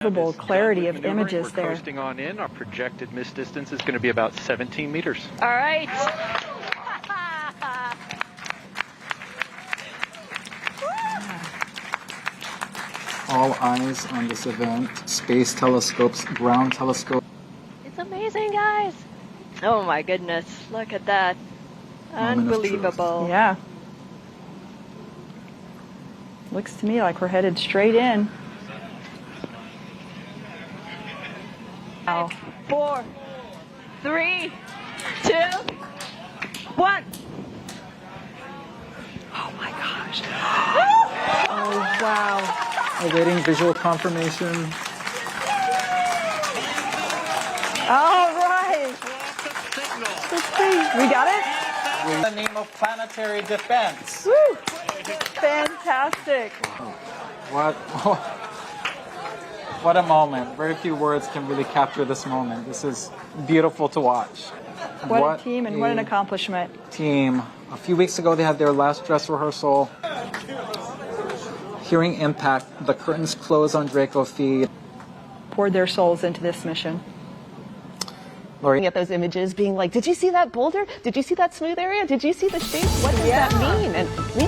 Clarity of images there. We're coasting on in. Our projected missed distance is going to be about 17 meters. All right. All eyes on this event. Space telescopes, ground telescope. It's amazing, guys. Oh my goodness. Look at that. Unbelievable. Yeah. Looks to me like we're headed straight in. Wow. 4, 3, 2, 1. Oh my gosh. Oh wow. Awaiting visual confirmation. All right. Let's see. We got it? In the name of planetary defense. Woo. Fantastic. What a moment. Very few words can really capture this moment. This is beautiful to watch. What a team and what an accomplishment. Team. A few weeks ago, they had their last dress rehearsal. Hearing impact, the curtains close on Draco feed. Poured their souls into this mission. Looking at those images, being like, did you see that boulder? Did you see that smooth area? Did you see the shape? What does that mean? And we